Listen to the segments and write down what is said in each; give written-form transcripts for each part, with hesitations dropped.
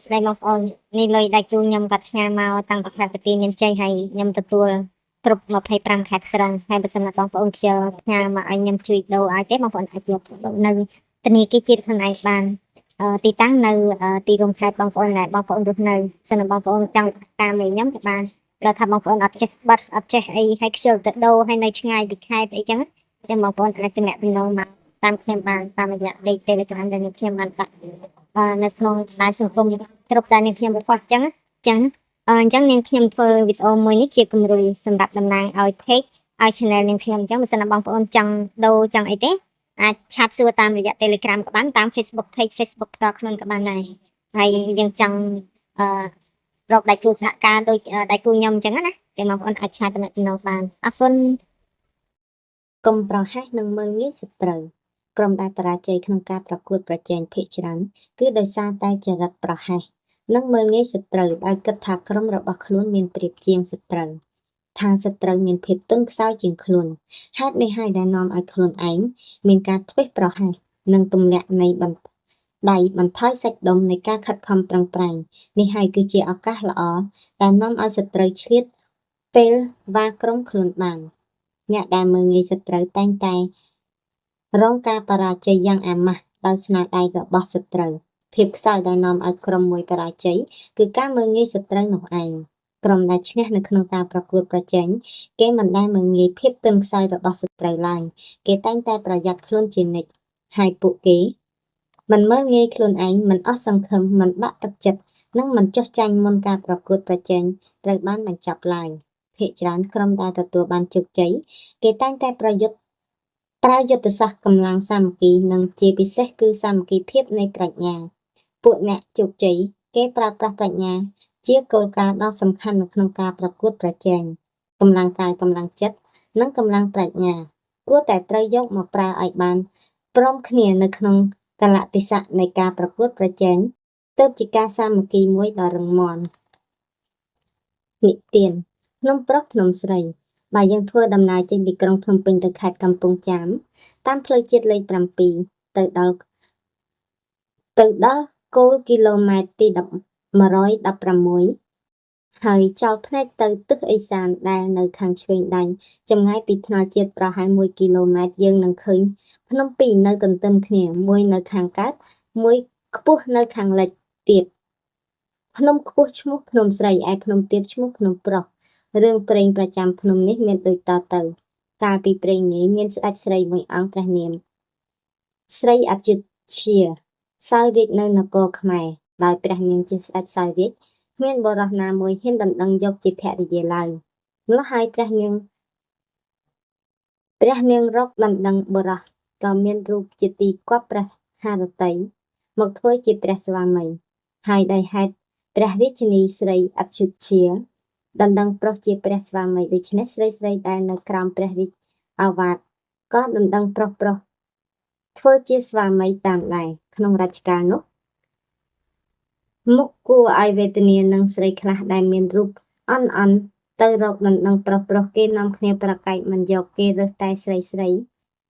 ស្ដីបងប្អូននេះលុយដាច់ជូនខ្ញុំគាត់ផ្ញើមកតាំងពីខេត្តបន្ទាយមានជ័យហើយខ្ញុំទទួលគ្រប់25ខេត្តក្រុងហើយបើសិនណាបងប្អូនខ្ជិលផ្ញើមកឲ្យខ្ញុំជួយដូរឲ្យទេបងប្អូនអាចយកនៅធនាគារជាតិខ្លួនឯងបានទីតាំងនៅទីរួមខេត្តបងប្អូនដែលបងប្អូនរស់នៅសិនណាបងប្អូនចង់តាមលេខខ្ញុំក៏បានគាត់ថាបងប្អូនអត់ចេះបិទអត់ចេះអីហើយខ្ជិលទៅដូរហើយនៅឆ្ងាយពីខេត្តអីចឹងតែបងប្អូនអាចទំនាក់ទំនងមកតាមខ្ញុំបានតាមរយៈលេខ Telegram ដែលខ្ញុំបានដាក់នៅក្នុងបណ្ដាញសង្គមគ្រប់ដែលនាងខ្ញុំបង្កប់អញ្ចឹងនាងខ្ញុំធ្វើវីដេអូមួយនេះជាគំរូសម្រាប់តំណាងឲ្យ page ឲ្យ channel នាងខ្ញុំអញ្ចឹងបើសិនណាបងប្អូនចង់ដូរចង់អីទេអាចឆាតសួរតាមរយៈ Telegram ក៏បានតាម Facebook page Facebook ផ្ទាល់ខ្លួនក៏បានដែរហើយយើងចង់អឺរកដៃគូសហការដូចដៃគូខ្ញុំអញ្ចឹងណាចឹងបងប្អូនអាចឆាតតំណែងបានអរគុណកុំប្រហែសនឹងមើលងាយសត្រូវក្រុមដែលបរាជ័យក្នុងការប្រកួតប្រជែងភាគច្រើនគឺដោយសារតែចរិតប្រហែសនិងមើលងាយសត្រូវដោយគិតថាក្រុមរបស់ខ្លួនមានប្រៀបជាងសត្រូវថាសត្រូវមានភាពទន់ខ្សោយជាងខ្លួនហេតុនេះហើយដែលនាំឲ្យខ្លួនឯងមានការធ្វេសប្រហែសនិងទម្លាក់នៃដៃបន្ថយសាច់ដុំនៃការខិតខំប្រឹងប្រែងនេះហើយគឺជាឱកាសល្អដែលនាំឲ្យសត្រូវឆ្លៀតពេលវ៉ាក្រុមខ្លួនបានអ្នកដែលមើលងាយសត្រូវតែងតែរងការបរាជ័យយ៉ាងអាម៉ាស់ដោយស្នាដៃរបស់សត្រូវភាពខ្សោយដែលនាំឲ្យក្រុមមួយបរាជ័យគឺការមើលងាយសត្រូវនោះឯងក្រុមដែលឈ្នះនៅក្នុងការប្រកួតប្រជែងគេមិនដែលមើលងាយភាពទន់ខ្សោយរបស់សត្រូវឡើយគេតែងតែប្រយ័ត្នខ្លួនជានិច្ចហើយពួកគេមិនមើលងាយខ្លួនឯងមិនអស់សង្ឃឹមមិនបាក់ទឹកចិត្តនិងមិនចុះចាញ់មុនការប្រកួតប្រជែងត្រូវបានបញ្ចប់ឡើយភាគច្រើនក្រុមដែលទទួលបានជោគជ័យគេតែងតែប្រើយុទ្ធសាស្ត្រកម្លាំងសាមគ្គីនិងជាពិសេសគឺសាមគ្គីភាពនៃប្រាជ្ញាពួកអ្នកជោគជ័យគេប្រើប្រាស់ប្រាជ្ញាជាគោលការណ៍ដ៏សំខាន់នៅក្នុងការប្រកួតប្រជែងកម្លាំងកាយកម្លាំងចិត្តនិងកម្លាំងប្រាជ្ញាគួរតែត្រូវយកមកប្រើឲ្យបានព្រមគ្នានៅក្នុងកលៈទេសៈនៃការប្រកួតប្រជែងទើបជាការសាមគ្គីមួយដ៏រឹងមាំនិទានភ្នំប្រុសភ្នំស្រីបើយើងធ្វើដំណើរចេញពីក្រុងភ្នំពេញទៅខេត្តកំពង់ចាមតាមផ្លូវជាតិលេខ7ទៅដល់គោលគីឡូម៉ែត្រទី116ហើយចោលភ្នែកទៅទិសឦសានដែលនៅខាងឆ្វេងដៃចម្ងាយពីថ្នល់ជាតិប្រហែល1គីឡូម៉ែត្រយើងនឹងឃើញភ្នំពីរនៅទន្ទឹមគ្នាមួយនៅខាងកើតមួយខ្ពស់នៅខាងលិចទៀតភ្នំខ្ពស់ឈ្មោះភ្នំស្រីឯភ្នំទាបឈ្មោះភ្នំប្រុសរឿងព្រេងប្រចាំភ្នំនេះមានដូចតទៅកាលពីព្រេងនាយមានស្ដេចស្រីមួយអង្គព្រះនាមស្រីអយុធ្យាសោយរាជ្យនៅនគរខ្មែរដោយព្រះនាងជាស្ដេចសោយរាជ្យគ្មានបុរសណាមួយហ៊ានដណ្ដឹងយកជាភរិយាឡើយម្ល៉េះហើយព្រះនាងរកដណ្ដឹងបុរសក៏មានរូបជាទីគាប់ព្រះハរតីមកធ្វើជាព្រះស្វាមីហើយដោយហេតុព្រះរាជិនីស្រីអយុធ្យាដណ្ដឹងប្រុសជាព្រះស្វាមីដូច្នេះស្រីដែលនៅក្រោមព្រះរាជឱវាទក៏ដណ្ដឹងប្រុសធ្វើជាស្វាមីតាមដែរក្នុងរជ្ជកាលនោះមុខគួរឲ្យវេទនានឹងស្រីខ្លះដែលមានរូបអន់ទៅរកដណ្ដឹងប្រុសគេនាំគ្នាប្រកែកមិនយកគេរើសតែស្រី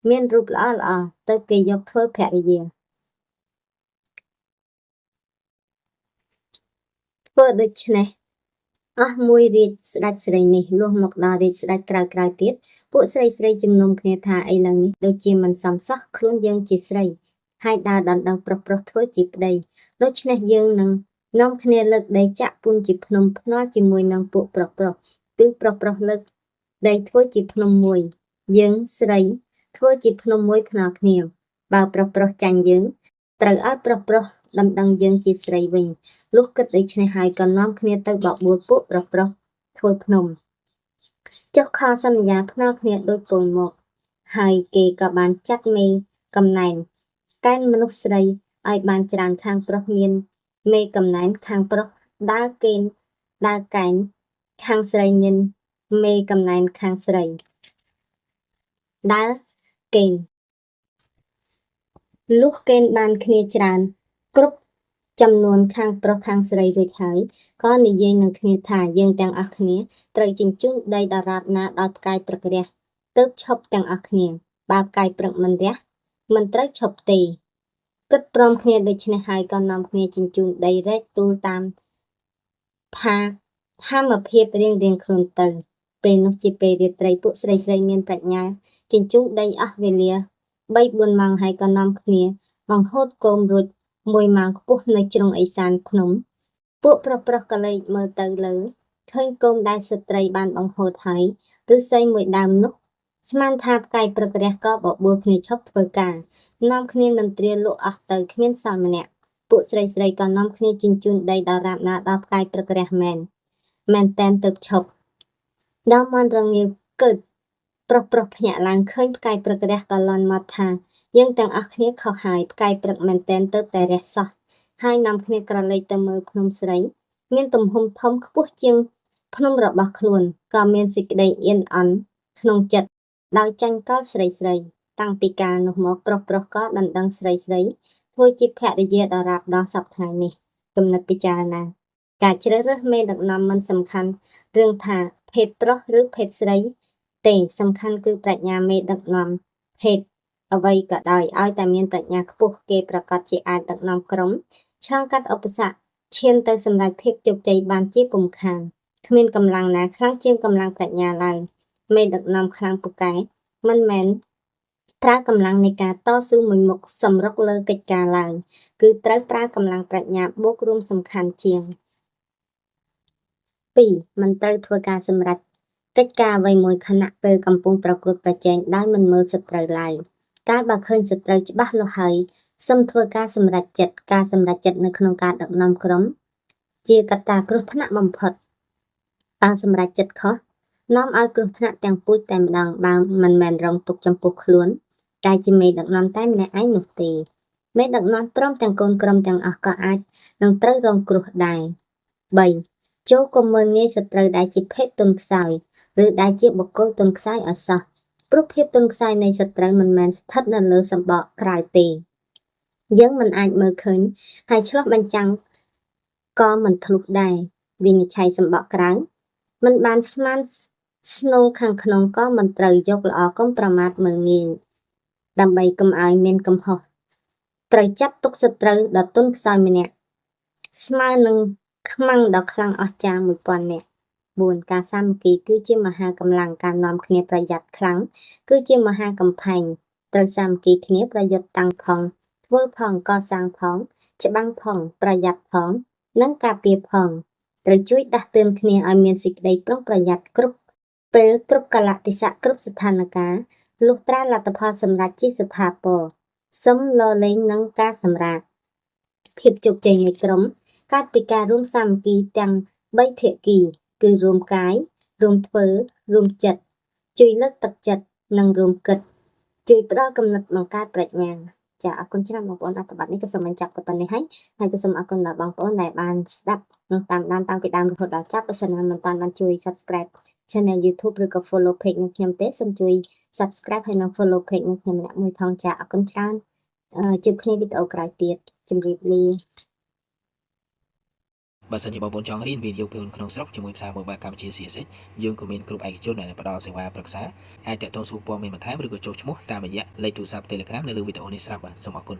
មានរូបល្អទៅគេយកធ្វើភរិយាធ្វើដូច្នេះអស់មួយរាជស្ដេចស្រីនេះលុះមកដល់រាជស្ដេចក្រៅទៀតពួកស្រីជំនុំគ្នាថាឥឡូវនេះដូចជាមិនសមសោះខ្លួនយើងជាស្រីហើយដើរដណ្ដឹងប្រុសធ្វើជាប្តីដូច្នេះយើងនឹងនាំគ្នាលើកដីចាក់ពូនជាភ្នំភ្នាល់ជាមួយនឹងពួកប្រុសគឺប្រុសលើកដីធ្វើជាភ្នំមួយយើងស្រីធ្វើជាភ្នំមួយភ្នាល់គ្នាបើប្រុសចាញ់យើងត្រូវឲ្យប្រុសដណ្ដឹងយើងជាស្រីវិញលុះគិតដូច្នេះហើយក៏នាំគ្នាទៅបបួលពួកប្រុសធ្វើភ្នំចុះខសន្យាភ្នាល់គ្នាដូចពលមកហើយគេក៏បានចាត់មេកំណែនកែនមនុស្សស្រីឲ្យបានច្រើនខាងប្រុសមានមេកំណែនខាងប្រុសដើរកែនខាងស្រីមានមេកំណែនខាងស្រីដើរកេនលុះកេនបានគ្នាច្រើនគ្រប់ចំនួនខាងប្រុសខាងស្រីរួចហើយក៏និយាយនឹងគ្នាថាយើងទាំងអស់គ្នាត្រូវជញ្ជូនដីដរាបណាដល់ផ្កាយព្រឹករះទើបឈប់ទាំងអស់គ្នាបើផ្កាយព្រឹកមិនរះមិនត្រូវឈប់ទេ គិតព្រមគ្នាដូច្នេះហើយក៏នាំគ្នាជញ្ជូនដីរែកទូលតាមថាធម្មភាពរៀងខ្លួនទៅពេលនោះជាពេលរាត្រីពួកស្រីមានប្រាជ្ញាជញ្ជូនដីអស់វេលា3-4ម៉ោងហើយក៏នាំគ្នាបង្ហូតគោមរួច1ម៉ោងខ្ពស់នៅជ្រុងឦសានភ្នំពួកប្រុសក៏លេចមើលទៅលើឃើញគោមដែលស្ត្រីបានបង្ហូតហើយឫស្សីមួយដើមនោះស្មានថាផ្កាយព្រឹករះក៏បបួលគ្នាឈប់ធ្វើការនាំគ្នានន្ទ្រាលក់អស់ទៅគ្មានសល់ម្នាក់ពួកស្រីក៏នាំគ្នាជញ្ជូនដីដល់រាបណាដល់ផ្កាយព្រឹករះមែនតែនទៅឈប់ដល់មន់រងាវកើតប្រុសភ្ញាក់ឡើងឃើញផ្កាយព្រឹករះក៏លន់មកថាយើងទាំងអស់គ្នាខុសហើយផ្កាយព្រឹកមែនតែនទៅតែរះសោះហើយនាំគ្នាក្រឡេកទៅមើលភ្នំស្រីមានទំហំធំខ្ពស់ជាងភ្នំរបស់ខ្លួនក៏មានសេចក្តីអៀនអន់ក្នុងចិត្តដោយចាញ់កលស្រីតាំងពីកាលនោះមកប្រុសក៏ដណ្ដឹងស្រីធ្វើជាភរិយាដល់រាបដល់សប្តាហ៍នេះគំនិតពិចារណាការជ្រើសរើសមេដឹកនាំមិនសំខាន់រឿងថាភេទប្រុសឬភេទស្រីទេសំខាន់គឺប្រាជ្ញាមេដឹកនាំភេទអ្វីក៏ដោយឲ្យតែមានប្រាជ្ញាខ្ពស់គេប្រកាសជាអាចដឹកនាំក្រុមឆ្លងកាត់ឧបសគ្គឈានទៅសម្រេចភាពជោគជ័យបានជាពុំខានគ្មានកម្លាំងណាខ្លាំងជាងកម្លាំងប្រាជ្ញាឡើយមេដឹកនាំខ្លាំងពូកែមិនមែនប្រើកម្លាំងនៃការតស៊ូមួយមុខសម្រុកលើកិច្ចការឡើងគឺត្រូវប្រើកម្លាំងប្រាជ្ញាបូករួមសំខាន់ជាង 2. មិនត្រូវធ្វើការសម្រេចកិច្ចការអ្វីមួយខណៈពេលកំពុងប្រកួតប្រជែងដោយមិនមើលសត្រូវឡើយកាលបើឃើញសត្រូវច្បាស់លាស់ហើយសឹមធ្វើការសម្រេចចិត្តការសម្រេចចិត្តនៅក្នុងការដឹកនាំក្រុមជាកត្តាគ្រោះថ្នាក់បំផុតបើសម្រេចចិត្តខុសនាំឲ្យគ្រោះថ្នាក់ទាំងពូជតែម្ដងបើមិនមែនរងទុកចំពោះខ្លួនតែជាមេដឹកនាំតែម្នាក់ឯងនោះទេមេដឹកនាំព្រមទាំងកូនក្រុមទាំងអស់ក៏អាចនឹងត្រូវរងគ្រោះដែរ 3. ចូលកុំមើលងាយសត្រូវដែលជាភេទទន់ខ្សោយឬដែលជាបុគ្គលទន់ខ្សោយឲ្យសោះព្រោះភាពទន់ខ្សោយនៃសត្រូវមិនមែនស្ថិតនៅលើសម្បកក្រៅទេយើងមិនអាចមើលឃើញហើយឆ្លោះបញ្ចាំងក៏មិនធ្លុះដែរវិនិច្ឆ័យសម្បកក្រៅមិនបានស្មានស្នូលខាងក្នុងក៏មិនត្រូវយកល្អកុំប្រមាថមើលងាយដើម្បីកុំឲ្យមានកំហុសត្រូវចាត់ទុកសត្រូវដ៏ទន់ខ្សោយម្នាក់ស្មើនឹងខ្មាំងដ៏ខ្លាំងអស្ចារ្យ 1000 នាក់ 4. ការសាមគ្គីគឺជាមហាកម្លាំងការនាំគ្នាប្រយ័ត្នខ្លាំងគឺជាមហាកំផែងត្រូវសាមគ្គីគ្នាប្រយុទ្ធតាំងផងធ្វើផងកសាងផងច្បាំងផងប្រយ័ត្នផងនិងការពារផងត្រូវជួយដាស់តឿនគ្នាឲ្យមានសេចក្តីប្រុងប្រយ័ត្នគ្រប់ពេលគ្រប់កលៈទេសៈគ្រប់ស្ថានភាពលុះត្រាលទ្ធផលសម្រេចជាស្ថាពរសុំលលែងនឹងការសម្រាកភាពជោគជ័យនៃក្រុមកើតពីការរួមសាមគ្គីទាំង3ភាគីគឺរួមកាយរួមធ្វើរួមចិត្តជួយលើកទឹកចិត្តនិងរួមគិតជួយផ្ដល់គំនិតបង្កើតប្រាជ្ញាចាអរគុណច្រើនបងប្អូនអត្ថបទនេះក៏សូមបញ្ចប់ទៅប៉ុណ្ណេះហើយក៏សូមអរគុណដល់បងប្អូនដែលបានស្ដាប់និងតាមដានតាំងពីដើមរហូតដល់ចប់បើសិនណាមិនទាន់បានជួយ Subscribe Channel YouTube ឬក៏ Follow Page របស់ខ្ញុំទេសូមជួយ Subscribe ហើយនិង Follow Page របស់ខ្ញុំម្នាក់មួយផងចាអរគុណច្រើនជួបគ្នាវីដេអូក្រោយទៀតជម្រាបលាបើសិនជាបងប្អូនចង់រៀនវីដេអូពេលក្នុងស្រុកជាមួយភាសាមួយបែបកម្ពុជា CSS យើងក៏មានគ្រប់ឯកជនដែលផ្ដល់សេវាប្រឹក្សាអាចតាក់ទងសួរព័ត៌មានបន្ថែមឬក៏ចុះឈ្មោះតាមរយៈលេខទូរស័ព្ទ Telegram នៅលើវីដេអូនេះស្រាប់បាទសូមអរគុណ